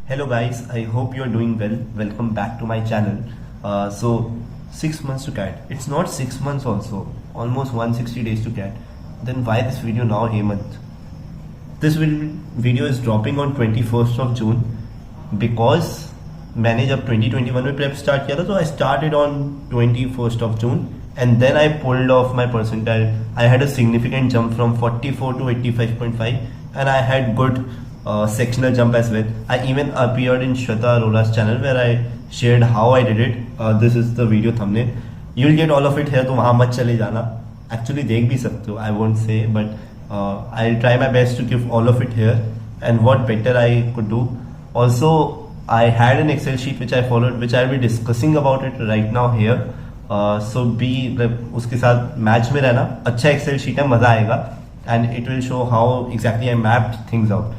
Hello guys, I hope you're doing well. Welcome back to my channel. So 6 months to CAT. It's not 6 months also. Almost 160 days to CAT. Then why this video now, Hemant? This video is dropping on 21st of June because मैंने जब 2021 में prep start किया था तो I started on 21st of June and then I pulled off my percentile. I had a significant jump from 44 to 85.5 and I had good sectional jump as well. I even appeared in Shweta Arora's channel where I shared how I did it. This is the video thumbnail. You'll get all of it here, तो वहाँ मत चले जाना. Actually देख भी सकते हो, I won't say, but I'll try my best to give all of it here. And what better I could do. Also, I had an Excel sheet which I followed, which I'll be discussing about it right now here. So be उसके साथ match में रहना. अच्छा Excel sheet है, मजा आएगा. And it will show how exactly I mapped things out.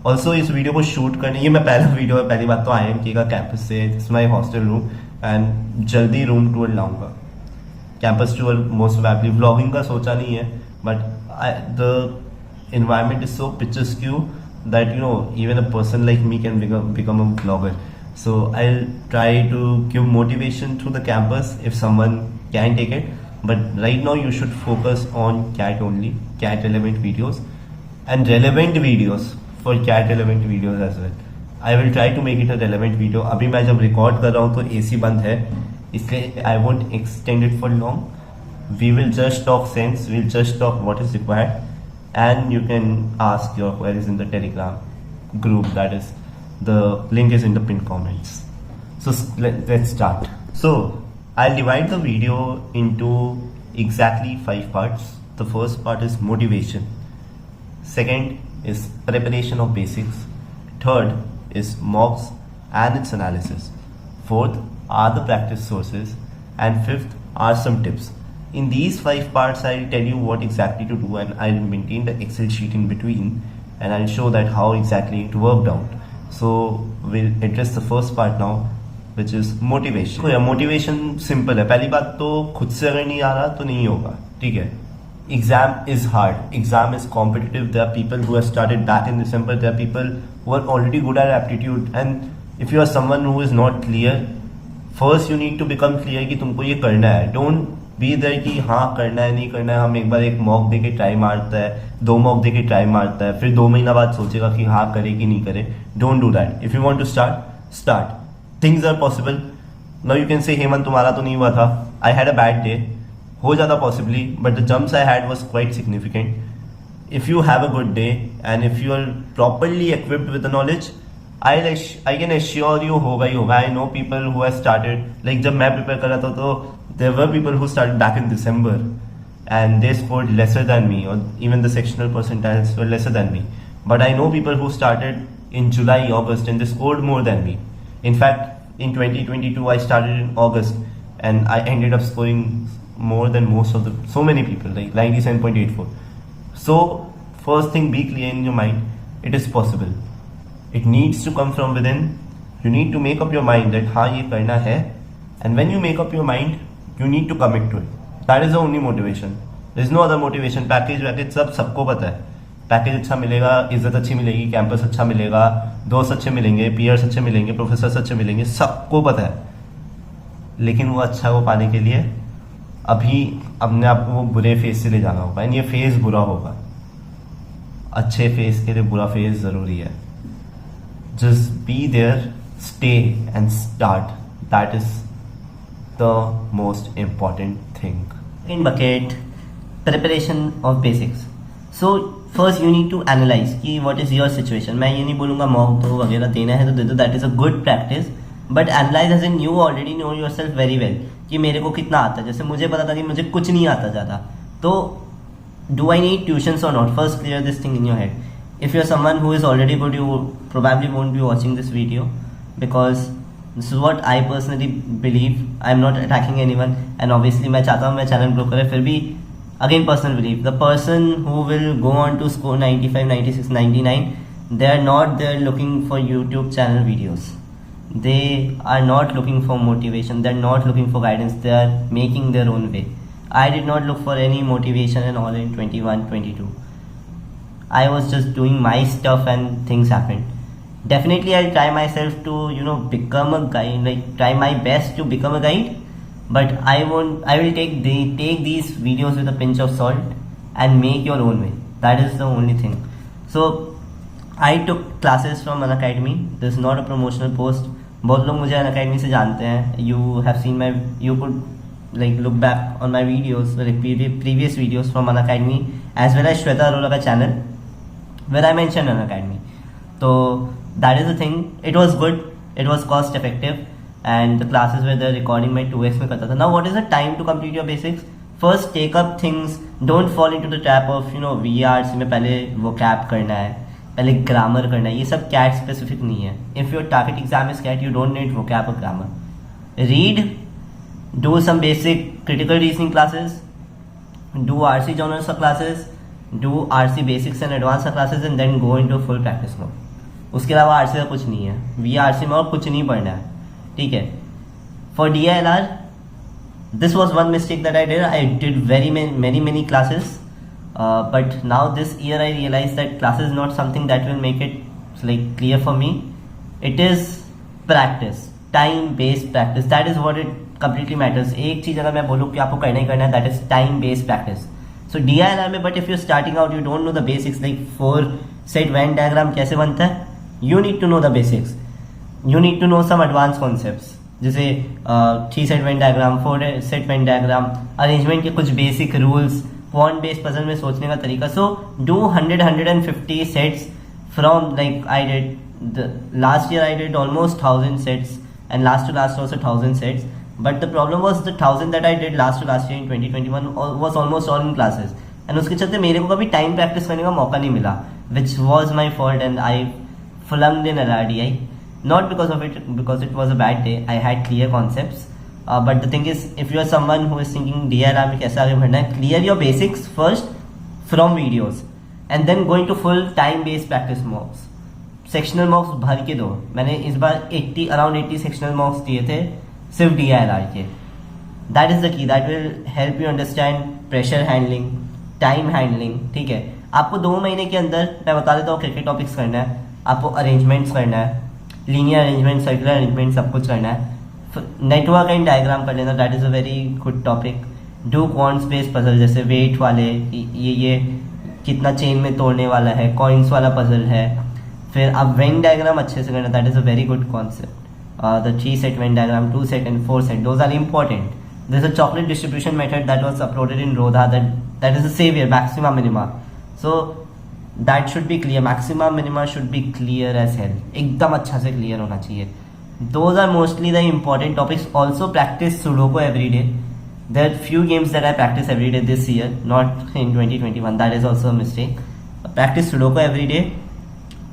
Also इस video को शूट करने, ये मैं पहला वीडियो है, पहली बात तो IIMK का कैंपस से, it's my hostel room and जल्दी रूम टूर लाऊंगा. Campus tour most probably, vlogging का सोचा नहीं है, but the environment is so picturesque that you know even a person like me can become a blogger. So I will try to give motivation through the campus if someone can take it, but right now you should focus on CAT only, CAT relevant videos and relevant videos for cat relevant videos as well. I will try to make it a relevant video. अभी मैं जब record कर रहा हूँ तो AC बंद है, इसलिए I won't extend it for long. We will just talk sense. We'll just talk what is required, and you can ask your queries in the Telegram group. That is, the link is in the pinned comments. So let's start. So I'll divide the video into exactly 5 parts. The first part is motivation. Second is preparation of basics. Third is mocks and its analysis. Fourth are the practice sources. And fifth are some tips. In these 5 parts, I'll tell you what exactly to do, and I'll maintain the Excel sheet in between, and I'll show that how exactly it worked out. So we'll address the first part now, which is motivation. So yeah, motivation simple है. पहली बात तो खुद से अगर नहीं आ रहा तो नहीं होगा, ठीक है. Exam is hard. Exam is competitive. There are people who have started back in December. There are people who are already good at aptitude. And if you are someone who is not clear, first you need to become clear कि तुमको ये करना है. Don't be there कि हाँ करना है नहीं करना है. हम एक बार एक मॉक दे के ट्राई मारता है, 2 मॉक दे के ट्राई मारता है, फिर 2 महीना बाद सोचेगा कि हाँ करे कि नहीं करे. Don't do that. If you want to start. Things are possible. Now you can say Hemant तुम्हारा तो नहीं हुआ था. I had a bad day. हो जाता possibly, but the jumps I had was quite significant. If you have a good day and if you are properly equipped with the knowledge, I can assure you होगा ही होगा. I know people who have started, like जब मैं prepare कर रहा था तो there were people who started back in December and they scored lesser than me, or even the sectional percentiles were lesser than me. But I know people who started in July, August and they scored more than me. In fact, in 2022 I started in August and I ended up scoring more than most of so many people, like 97.84. So first thing, be clear in your mind, it is possible. It needs to come from within. You need to make up your mind that हाँ ये करना है, and when you make up your mind, you need to commit to it. That is the only motivation. There is no other motivation. Package सबको पता है. Package अच्छा मिलेगा, इज्जत अच्छी मिलेगी, कैंपस अच्छा मिलेगा, दोस्त अच्छे मिलेंगे, पीयर्स अच्छे मिलेंगे, प्रोफेसर्स अच्छे मिलेंगे, सबको पता है. लेकिन वो अच्छा को पाने के लिए अभी अपने आप को वो बुरे फेज से ले जाना होगा, एंड ये फेज बुरा होगा. अच्छे फेज के लिए बुरा फेज जरूरी है. Just be there, stay and start. That is the most important thing. In bucket preparation of basics. So first you need to analyse कि व्हाट इज योर सिचुएशन. मैं ये नहीं बोलूँगा मॉक दो वगैरह देना है तो दे दो, that is a good practice, but analyse as in you already know yourself very well कि मेरे को कितना आता है. जैसे मुझे पता था कि मुझे कुछ नहीं आता ज़्यादा, तो डू आई नीड ट्यूशन्स और not. First clear this thing in your head. If you are someone who is already good, you probably won't be watching this video because this is what I personally believe. I am not attacking any one, and obviously मैं चाहता हूँ मैं channel grow करे, फिर भी again personal believe. The person who will go on to score 95, 96, 99, they are not there looking for YouTube channel videos. They are not looking for motivation. They are not looking for guidance. They are making their own way. I did not look for any motivation and all in 21, 22. I was just doing my stuff and things happened. definitely I'll try myself to become a guide, like try my best to become a guide, but I will take these videos with a pinch of salt and make your own way. That is the only thing. So I took classes from Unacademy. This is not a promotional post. बहुत लोग मुझे Unacademy से जानते हैं. You could like look back on my videos, like previous videos from Unacademy, as well as Shweta Arora ka channel where I mentioned Unacademy. So that is the thing. It was good, it was cost effective, and the classes were the recording my 2x में करता था. Now what is the time to complete your basics? First take up things, don't fall into the trap of VRC में पहले vocab करना है, पहले grammar करना है. ये सब CAT specific नहीं है. If your target exam is CAT, you don't need vocab or grammar. Read, do some basic critical reasoning classes, do RC journals classes, do RC basics and advanced classes, and then go into full practice mode. उसके अलावा RC का कुछ नहीं है. VRC में और कुछ नहीं पढ़ना है, ठीक है. For DILR, this was one mistake that I did. I did many classes, but now this year I realized that class is not something that will make it like clear for me. It is practice, time based practice. That is what it completely matters. एक चीज अगर मैं बोलूँ कि आपको करना ही करना है, that is time based practice. So DILR में, but if you're starting out, you don't know the basics like 4 set Venn diagram कैसे बनता है, you need to know the basics. You need to know some advanced concepts, जैसे 3 set Venn diagram, 4 set Venn diagram, arrangement के कुछ basic rules, point based puzzle में सोचने का तरीका. So do 150 sets from like I did last year. I did almost 1000 sets and last to last also 1000 sets, but the problem was the 1000 that I did last to last year in 2021 was almost all in classes, and उसके चलते मेरे को कभी time practice करने का मौका नहीं मिला, which was my fault, and I flummed in LRDI, not because of it, because it was a bad day. I had clear concepts, but the thing is, if you are someone who is thinking DILR में कैसे आगे बढ़ना है, clear your basics first from videos and then go into full time based practice mocks. Sectional मॉक्स भर के दो. मैंने इस बार अराउंड 80 सेक्शनल मॉक्स दिए थे सिर्फ DILR के. That is the key, that will help you understand pressure handling, time handling, ठीक है. आपको 2 महीने के अंदर मैं बता देता हूँ क्या टॉपिक्स करना है. आपको अरेंजमेंट्स करना है, लीनियर अरेंजमेंट, सर्कुलर अरेंजमेंट, सब कुछ करना है. नेटवर्क एंड डायग्राम कर लेना, that is a very good topic. Do quants based puzzle, जैसे वेट वाले, ये कितना चेन में तोड़ने वाला है, कॉइन्स वाला पजल है. फिर आप वेन डायग्राम अच्छे से करना, that is a very good concept. The 3 set Venn diagram, 2 set and 4 set, those are important. There's a chocolate distribution method that was uploaded in Rodha, that is a savior, maxima minima. So that should be clear. Maxima minima should be clear as hell, एकदम अच्छा से clear होना चाहिए. Those are mostly the important topics. Also practice Sudoku every day. There are few games that I practice every day this year, not in 2021. That is also a mistake. Practice Sudoku every day.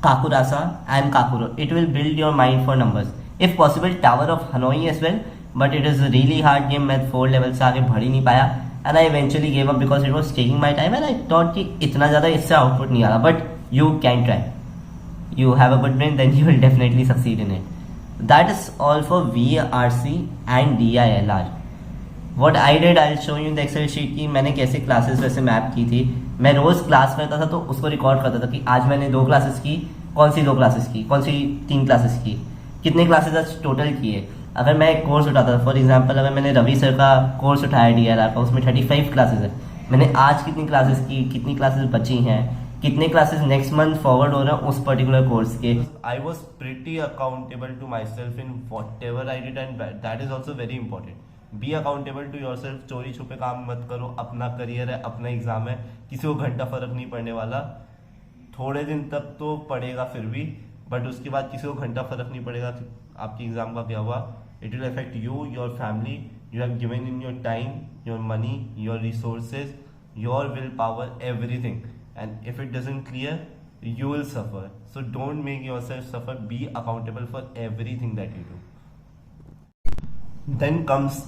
Kakurasa and Kakuro. It will build your mind for numbers. If possible, Tower of Hanoi as well, but it is a really hard game. मैं 4 levels से आगे बढ़ ही नहीं पाया, and I eventually gave up because it was taking my time, and I thought कि इतना ज़्यादा इससे output नहीं आ रहा. But you can try. You have a good brain, then you will definitely succeed in it. That is all for VRC and DILR. What I did, I'll show you in the Excel sheet कि मैंने कैसे classes वैसे map की थी. मैं रोज़ class करता था तो उसको रिकॉर्ड करता था कि आज मैंने 2 क्लासेस की, कौन सी 2 क्लासेस की, कौन सी 3 क्लासेस की, कितने क्लासेस आज टोटल किए. अगर मैं एक कोर्स उठाता था, फॉर एग्जांपल अगर मैंने रवि सर का कोर्स उठाया DILR का, उसमें 35 क्लासेस है, मैंने आज कितनी क्लासेस की, कितनी क्लासेस बची हैं, कितने क्लासेस नेक्स्ट मंथ फॉरवर्ड हो रहे हैं उस पर्टिकुलर कोर्स के. I was pretty accountable to myself in whatever I did, and that is also very important. Be accountable to yourself. चोरी छुपे काम मत करो. अपना करियर है, अपना एग्जाम है, किसी को घंटा फर्क नहीं पड़ने वाला. थोड़े दिन तक तो पड़ेगा फिर भी, बट उसके बाद किसी को घंटा फर्क नहीं पड़ेगा कि आपके एग्जाम का क्या हुआ. It will affect you, your family. You have given in your time, your money, your resources, your will power, everything. And if it doesn't clear, you will suffer. So don't make yourself suffer. Be accountable for everything that you do. Then comes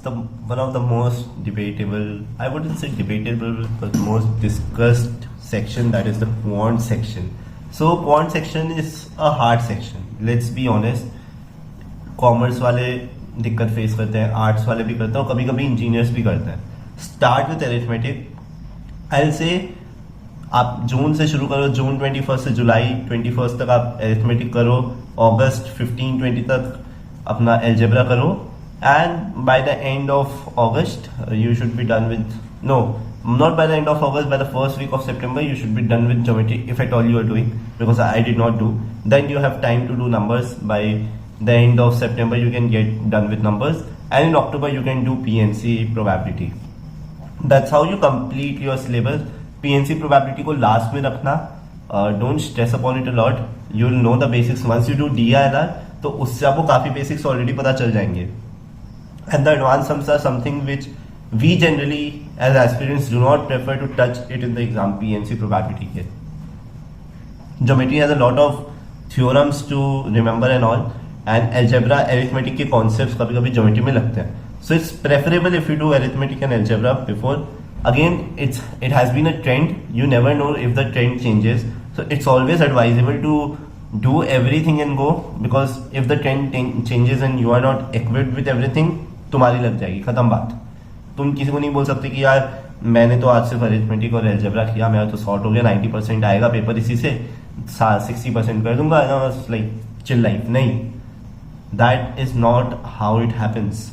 one of the most debatable, I wouldn't say debatable, but most discussed section, that is the quant section. So quant section is a hard section. Let's be honest. Commerce वाले दिक्कत face करते हैं, arts वाले भी करते हैं, और कभी कभी इंजीनियर्स भी करते हैं. Start with arithmetic. I will say आप जून से शुरू करो, जून 21 से जुलाई 21 तक आप अरिथमेटिक करो. अगस्त 15-20 तक अपना एल्जेब्रा करो and by the end of August you should be done with not by the end of August, by the first week of September you should be done with geometry if at all you are doing, because I did not do. Then you have time to do numbers. By the end of September you can get done with numbers, and in October you can do PNC probability. That's how you complete your syllabus. PNC probability को last में रखना. Don't stress upon it a lot. You will know the basics once you do DILR, तो उससे आपको काफी basics already पता चल जाएंगे. And the advanced sums are something which we generally as aspirants do not prefer to touch it in the exam PNC probability के. Geometry has a lot of theorems to remember and all, and algebra arithmetic के concepts कभी कभी geometry में लगते हैं. So it's preferable if you do arithmetic and algebra before. Again, it has been a trend. You never know if the trend changes. So it's always advisable to do everything and go, because if the trend changes and you are not equipped with everything, तुम्हारी लग जाएगी, खत्म बात. तुम किसी को नहीं बोल सकते कि यार मैंने तो आज सिर्फ अरिथमेटिक और एल्जेब्रा किया, मेरा तो सॉर्ट हो गया, 90% आएगा पेपर इसी से, 60% कर दूंगा, लाइक चिल लाइफ. नहीं, that is not how it happens.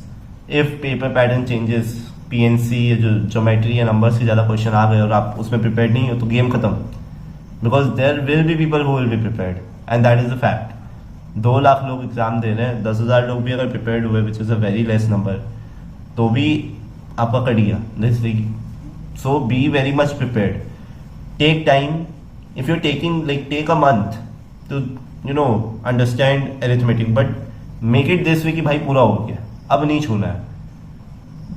If paper pattern changes, PNC जो ज्योमेट्री या नंबर्स से ज़्यादा क्वेश्चन आ गए और आप उसमें प्रिपेयर्ड नहीं हो तो गेम खत्म. Because there will be people who will be prepared and that is the fact. 2 lakh लोग एग्जाम दे रहे हैं, 10,000 लोग भी अगर प्रिपेयर्ड हुए, which is a very less number, तो भी आपका कट गया. So be very much prepared. Take time. If you taking take a month to understand arithmetic, but make it this way कि भाई पूरा हो गया, अब नहीं छूना है.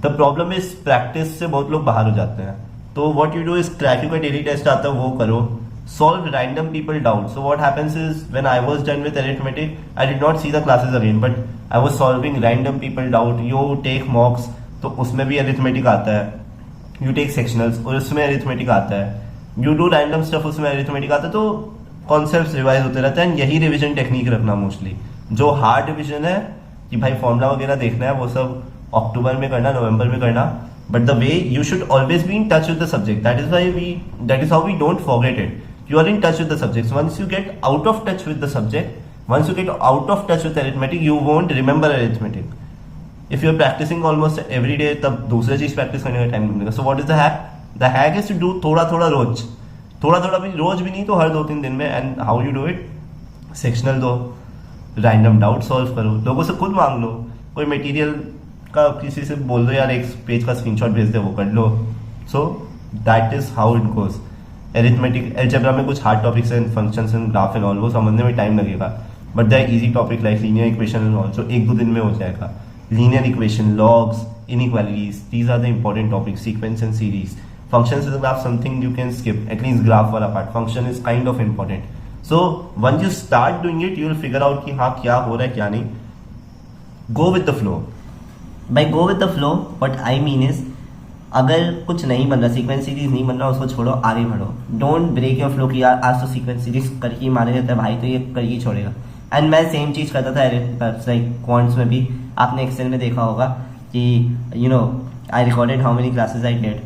द प्रॉब्लम इज प्रैक्टिस से बहुत लोग बाहर हो जाते हैं. तो what you do is crack, का डेली टेस्ट आता है वो करो. Solve random people doubt. So what happens is, when I was done with arithmetic, I did not see the classes again, but I was solving random people doubt. You take mocks, तो उसमें भी arithmetic आता है. You take sectionals, और उसमें arithmetic आता है. You do random stuff, उसमें arithmetic आता है. तो concepts revise होते रहते हैं. यही revision technique रखना मोस्टली. जो hard revision है कि भाई फॉर्मूला वगैरह देखना है, वो सब अक्टूबर में करना, नवंबर में करना. But the way you should always be in touch with the subject. That is how we don't forget it. You are in touch with the subjects. Once you get out of touch with the subject, once you get out of touch with arithmetic, you won't remember arithmetic. If you are practicing almost every day, तब दूसरी चीज practice करने का time नहीं मिलेगा. So what is the hack? The hack is to do थोड़ा थोड़ा रोज, थोड़ा थोड़ा भी रोज भी नहीं तो हर 2-3 दिन में. And how you do it? Sectional दो, रैंडम डाउट सॉल्व करो, लोगों से खुद मांग लो. कोई मटेरियल का किसी से बोल दो यार एक पेज का स्क्रीनशॉट भेज दे, वो कर लो. So that is how it goes. Arithmetic algebra में कुछ hard topics and functions and graph and all, वो समझने में टाइम लगेगा. But the easy topic like linear equation and all, जो 1-2 दिन में हो जाएगा. Linear equation, logs, inequalities, these are the important topics. Sequence and series. Functions is graph something you can skip, at least graph वाला part. Function is kind of important. So once you start doing it, you will figure out कि हाँ क्या हो रहा है क्या नहीं. Go with the flow. By go with the flow, what I mean is, अगर कुछ नहीं बन रहा, सीक्वेंस सीरीज नहीं बन रहा, उसको छोड़ो, आगे बढ़ो. डोंट ब्रेक योर फ्लो कि यार आज तो सीक्वेंस सीरीज करके ही मारे रहता है भाई, तो ये करके ही छोड़ेगा. एंड मैं सेम चीज़ करता था लाइक क्वांट्स में भी. आपने एक्सेल में देखा होगा कि I recorded how many classes I did,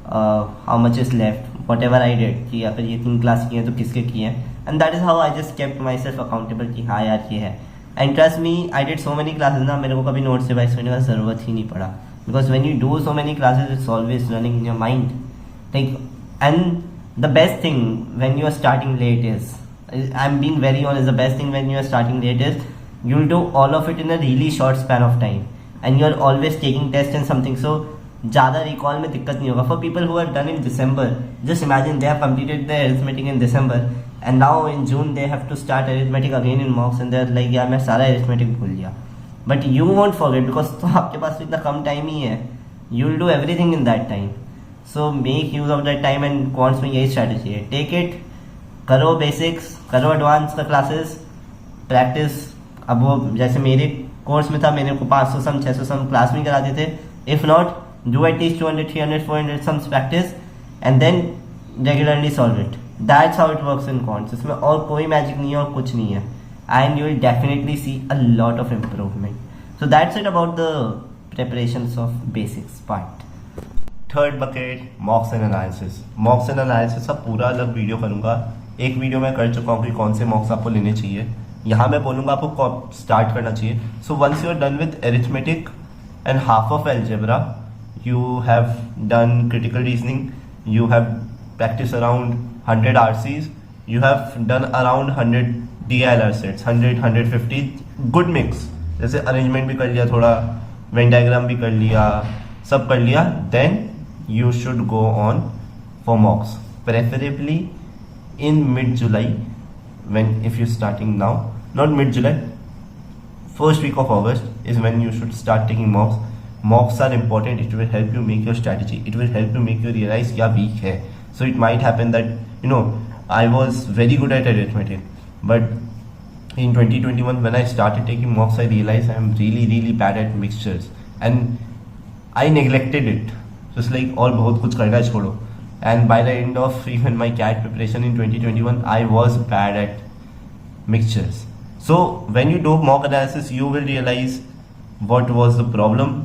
how much is left, what ever I did, कि अगर ये 3 क्लास किए हैं तो किसके किए हैं. And that is how I just kept my self accountable कि हाँ यार ये है. And trust me, I did so many classes ना, मेरे को कभी नोट्स रिवाइज करने का जरूरत ही नहीं पड़ा. Because when you do so many classes, it's always running in your mind. Like, and the best thing when you are starting late is, I am being very honest, the best thing when you are starting late is you will do all of it in a really short span of time, and you are always taking tests and something, so ज़्यादा recall में दिक्कत नहीं होगा. For people who have done in December, just imagine they have completed the arithmetic in December and now in June they have to start arithmetic again in mocks and they are like यार मैं सारा अरिथमेटिक भूल गया. But you won't forget because तो आपके पास तो इतना कम टाइम ही है. You will do everything in that time. So make use of that time. And quants में यही स्ट्रैटेजी है. टेक इट, करो बेसिक्स, करो एडवांस का क्लासेस, प्रैक्टिस. अब वो जैसे मेरे कोर्स में था, मेरे को 500 सम 600 सम क्लास में कराते थे. If not, do at least 200 300 400 sums practice and then regularly solve it. That's how it works in quants. इसमें और कोई मैजिक नहीं है और कुछ नहीं है. And you will definitely see a lot of improvement. So that's it about the preparations of basics part. Third bucket, mocks and analysis. Mocks and analysis का पूरा अलग वीडियो करूंगा. एक वीडियो मैं कर चुका हूँ कि कौन से मॉक्स आपको लेने चाहिए. यहाँ मैं बोलूँगा आपको स्टार्ट करना चाहिए. So once you are done with arithmetic and half of algebra, you have done critical reasoning, you have practiced around 100 RCs, you have done around 100 DILR sets, 100 150 good mix. जैसे अरेंजमेंट भी कर लिया, थोड़ा Venn diagram भी कर लिया, सब कर लिया. Then you should go on for mocks, preferably in mid July, when if you're starting now, not mid July, first week of August is when you should start taking mocks. Mocks are important. It will help you make your strategy. It will help you make you realize क्या weak है. So it might happen that I was very good at arithmetic, but in 2021 when I started taking mocks, I realized I am really really bad at mixtures and I neglected it. So it's like और बहुत कुछ करना छोड़ो. And by the end of even my CAT preparation in 2021, I was bad at mixtures. So when you do mock analysis, you will realize what was the problem.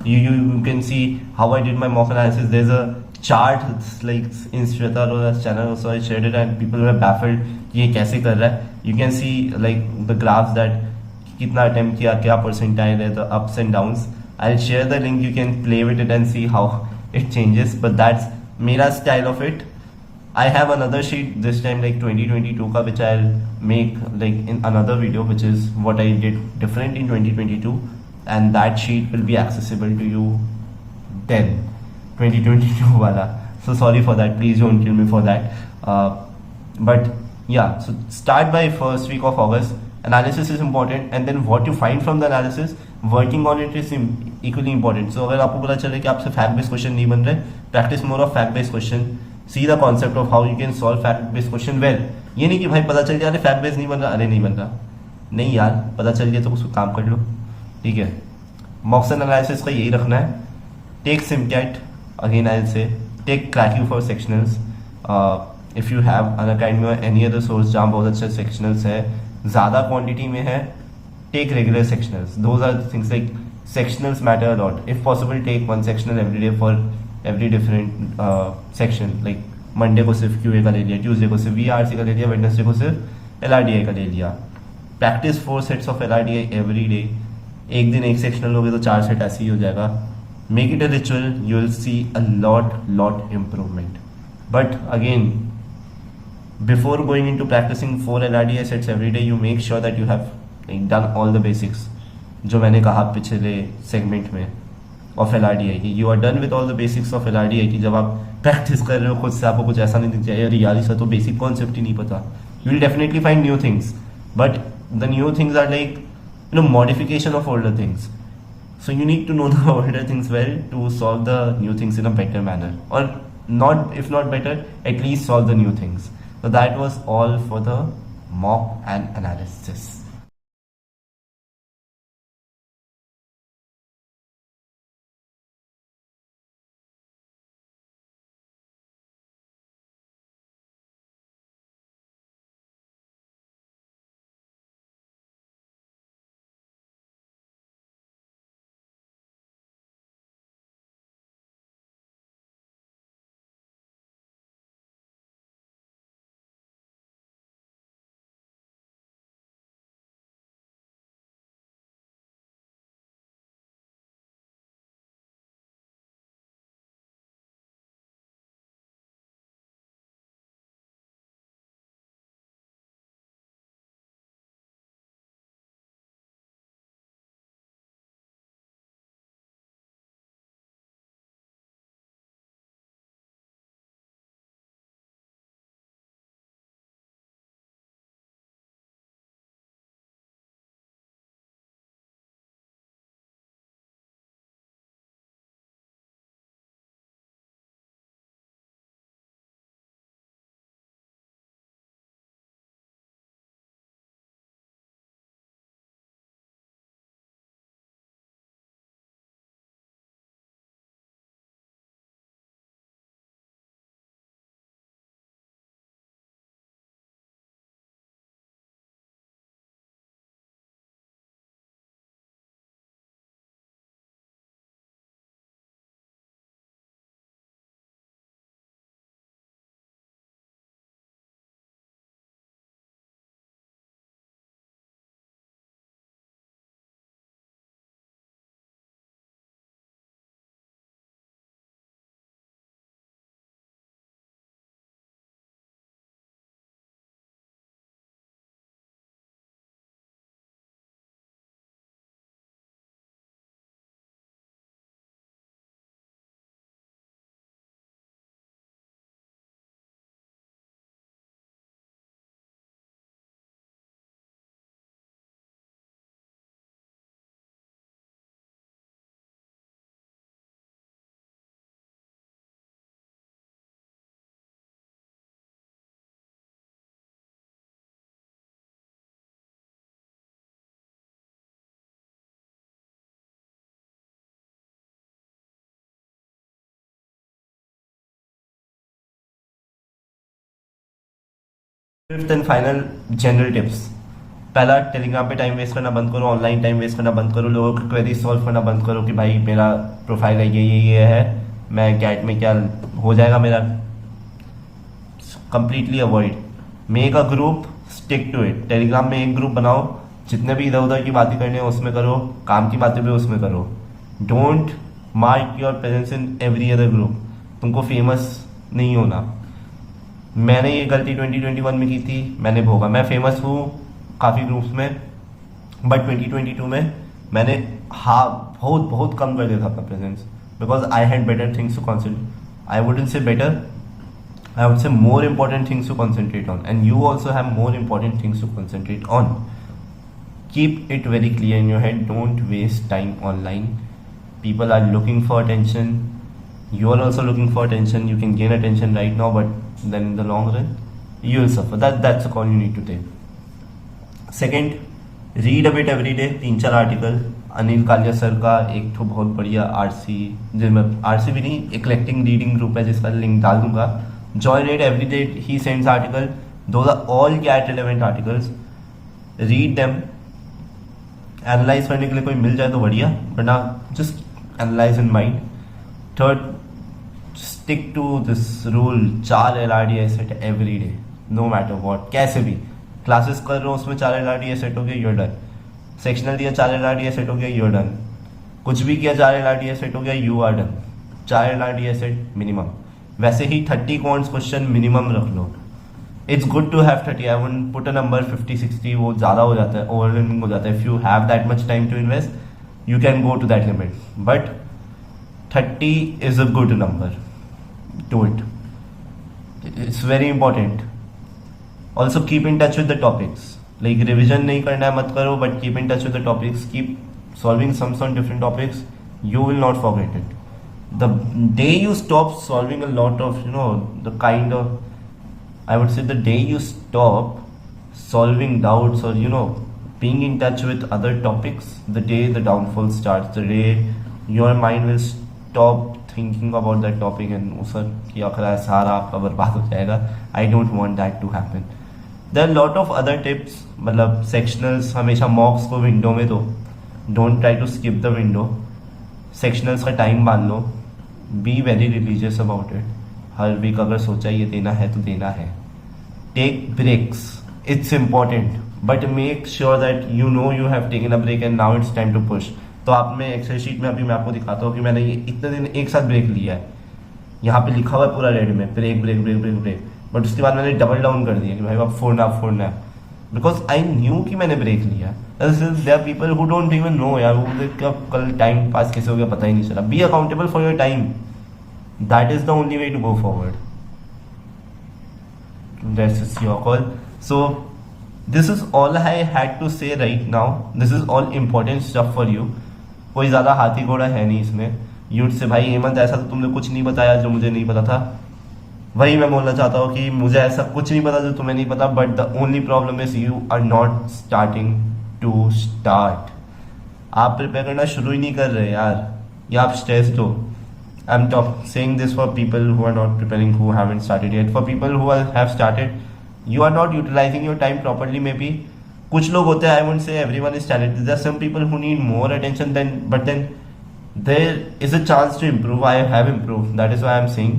You can see how I did my mock analysis. There's a chart, it's like in Shweta Arora's channel also I shared it, and people were baffled कि ये कैसे कर रहा है. You can see like the graphs that कितना attempt किया, क्या percentile है, the ups and downs. I'll share the link. You can play with it and see how it changes. But that's मेरा style of it. I have another sheet this time like 2022 का, which I'll make like in another video, which is what I did different in 2022, and that sheet will be accessible to you then 2022 wala. So sorry for that, please don't kill me for that. But yeah, so start by first week of August. Analysis is important, and then what you find from the analysis, working on it is equally important. So अगर आपको पता चले कि आपसे fact based question नहीं बन रहे, practice more of fact based question. See the concept of how you can solve fact based question well. ये नहीं कि भाई पता चल गया अरे फैक्ट बेस्ड नहीं बन रहा, अरे नहीं बन रहा. नहीं यार, पता चल गया तो उसको काम कर लो. ठीक है, मॉक्स एनालिसिस का यही रखना है. Take सिमकैट, again I say take cracking for sectionals. If you have Unacademy और एनी अदर सोर्स जहाँ बहुत अच्छे सेक्शनल्स है, ज़्यादा क्वांटिटी में है, take regular sectionals. Those are things like sectionals matter a lot. If possible, take one sectional every day for every different section. Like Monday को सिर्फ क्यूए का ले लिया, ट्यूसडे को सिर्फ वीआरसी का ले लिया, वेडनेसडे को सिर्फ एलआरडीआई का ले लिया. Practice 4 sets of LRDI every day. एक दिन एक सेक्शनल हो गए तो 4 सेट ऐसे ही हो जाएगा. Make it a ritual, you will see a lot improvement. But again, before going into practising 4 LRDI sets every day, you make sure that you have done all the basics जो मैंने कहा पिछले segment में of LRDI की. You are done with all the basics of LRDI की. जब आप practice कर रहे हो खुद से, आपको कुछ ऐसा नहीं दिख जाए यार यार इसका तो बेसिक कॉन्सेप्ट ही नहीं पता. You will definitely find new things, but the new things are like modification of older things. So you need to know the older things well to solve the new things in a better manner, or not, if not better, at least solve the new things. So that was all for the mock and analysis. Fifth and final general tips. पहला, Telegram पे time waste करना बंद करो, online time waste करना बंद करो, लोगों की क्वेरी सॉल्व करना बंद करो कि भाई मेरा प्रोफाइल है ये है, मैं कैट में क्या हो जाएगा मेरा। Completely avoid. Make a group, stick to it. Telegram में एक ग्रुप बनाओ, जितने भी इधर उधर की बातें करनी है उसमें करो, काम की बातें भी उसमें करो। Don't mark your presence in every other group. तुमको फेमस नहीं होना। मैंने ये गलती 2021 में की थी, मैंने भोगा। मैं फेमस हूँ काफ़ी ग्रुप्स में, बट 2022 में मैंने बहुत बहुत कम कर दिया था अपना presence, because I had better things to concentrate. I wouldn't say better, I would say more important things to concentrate on, and you also have more important things to concentrate on. Keep it very clear in your head. Don't waste time online. People are looking for attention. You are also looking for attention. You can gain attention right now, but then in the long run, you will suffer. That's a call you need to take. Second, read a bit every day. 3-4 article. Anil Kalia sir का एक तो बहुत बढ़िया RC भी नहीं, eclectic reading group है जिसका link डाल दूंगा। Join it every day. He sends article. Those are all CAT relevant articles. Read them. Analyze करने के लिए कोई मिल जाए तो बढ़िया, वरना just analyze in mind. Third, stick to this rule. 4 LRDI set every day, no matter what. कैसे भी क्लासेस कर रहे हो उसमें 4 LRDI सेट हो गया, you're done. सेक्शनल दिया 4 LRDI सेट हो गया, you're done. कुछ भी किया 4 LRDI सेट हो गया, you are done. 4 LRDI set minimum. वैसे ही 30 क्वांट्स क्वेश्चन मिनिमम रख लो। It's good to have 30। I wouldn't put a number 50-60, वो ज़्यादा हो जाता है, ओवरवेलमिंग हो जाता है। If you have that much time to invest you can go to that limit, but 30 is a good number. Do it, it's very important. Also keep in touch with the topics. Like revision नहीं करना है मत करो, but keep in touch with the topics, keep solving sums on different topics, you will not forget it. The day you stop solving a lot of, the kind of, I would say the day you stop solving doubts or, being in touch with other topics, the day the downfall starts, the day your mind will stop thinking about that topic and sir कि आखिर सारा आपका बर्बाद हो जाएगा. I don't want that to happen. There are a lot of other tips. मतलब sectionals हमेशा mocks को window में दो. Don't try to skip the window. Sectionals का time बांध लो. Be very religious about it. हर वीक अगर सोचा ये देना है तो देना है. Take breaks. It's important. But make sure that you have taken a break and now it's time to push. तो आप में एक्सेल शीट में अभी मैं आपको दिखाता हूँ कि मैंने ये इतने दिन एक साथ ब्रेक लिया है. यहाँ पे लिखा हुआ है पूरा रेड में break break break break break. But उसके बाद मैंने डबल डाउन कर दिया कि भाई अब फोड़ना है. बिकॉज आई न्यू कि मैंने ब्रेक लिया. There are people who don't even know यार कब कल टाइम पास कैसे हो गया पता ही नहीं चला. Be accountable for your time. That is the only way to go forward. That's is your call. So this is all I had to say right now. This is all important stuff for you. कोई ज़्यादा हाथी घोड़ा है नहीं इसमें. यूट से भाई हेमंत ऐसा तो तुमने कुछ नहीं बताया जो मुझे नहीं पता था. वही मैं बोलना चाहता हूँ कि मुझे ऐसा कुछ नहीं पता जो तुम्हें नहीं पता. But the only problem is you are not starting to start. आप प्रिपेयर करना शुरू ही नहीं कर रहे यार. या आप स्ट्रेस्ड हो. I am saying this for people who are not preparing, who haven't started yet. For people who have started, you are not utilising your time properly. May be कुछ लोग होते हैं, I won't say everyone is talented. There are some people who need more attention then, but then there is a chance to improve. I have improved. That is why I am saying.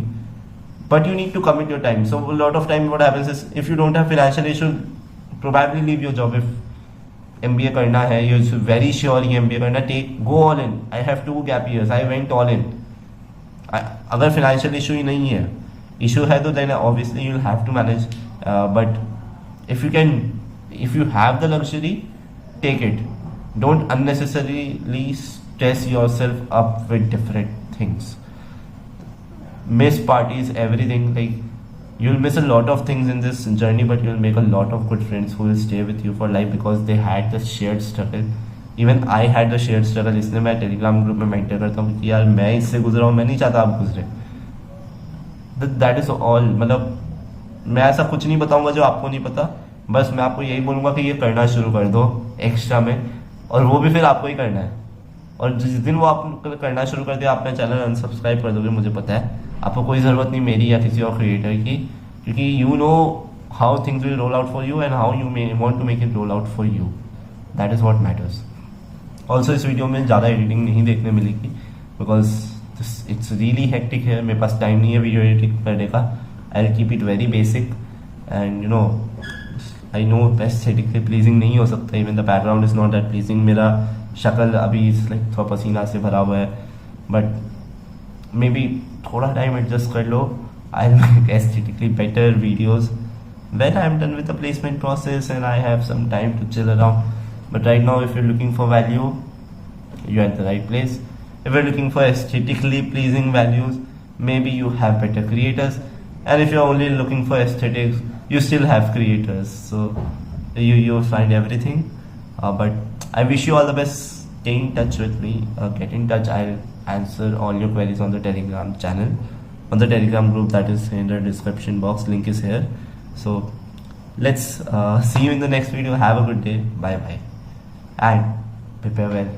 But you need to commit your time. So a lot of time what happens is if you don't have financial issue, probably leave your job. If MBA करना है, you're very sure ये MBA करना, go all in. I have 2 gap years. I went all in. अगर financial issue ही नहीं है, issue है तो then obviously you'll have to manage. But if you have the luxury, take it. Don't unnecessarily stress yourself up with different things. Miss parties, everything. Like you'll miss a lot of things in this journey, but you'll make a lot of good friends who will stay with you for life because they had the shared struggle. Even I had the shared struggle. इसलिए मैं Telegram group में mentor करता हूँ कि यार मैं इससे गुजरा हूँ, मैं नहीं चाहता आप गुजरे. That is all. मतलब मैं ऐसा कुछ नहीं बताऊंगा जो आपको नहीं पता. बस मैं आपको यही बोलूँगा कि ये करना शुरू कर दो एक्स्ट्रा में, और वो भी फिर आपको ही करना है. और जिस दिन वो आप करना शुरू कर दिया, अपना चैनल अनसब्सक्राइब कर दोगे. मुझे पता है आपको कोई ज़रूरत नहीं मेरी या किसी और क्रिएटर की, क्योंकि how things will roll out for you and how you may want to make it roll out for you. That is what matters. Also इस वीडियो में ज़्यादा एडिटिंग नहीं देखने मिलेगी बिकॉज इट्स रियली हेक्टिक है. मेरे पास टाइम नहीं है वीडियो एडिटिंग करने का. I will keep it very basic and you know I know aesthetically pleasing नहीं हो सकता. Even the background is not that pleasing. मेरा शक्ल अभी लाइक थोड़ा पसीना से भरा हुआ है बट मे बी थोड़ा टाइम एडजस्ट कर लो. I will make aesthetically better videos when I'm done with the placement process and I have some time to chill around. But right now, if you're looking for value, you're at the right place. If you're looking for aesthetically pleasing values, maybe you have better creators. And if you're only looking for aesthetics, you still have creators. So you'll find everything. But I wish you all the best. Stay in touch with me. Get in touch. I'll answer all your queries on the Telegram channel, on the Telegram group that is in the description box. Link is here. So let's see you in the next video. Have a good day. Bye bye. And prepare well.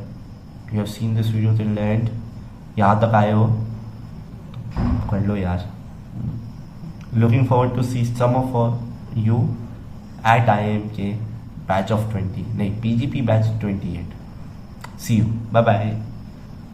You have seen this video till the end. यहाँ तक आए हो कर लो यार. Looking forward to see some of you at IMK batch of 20. नहीं PGP batch 28. See you. Bye bye.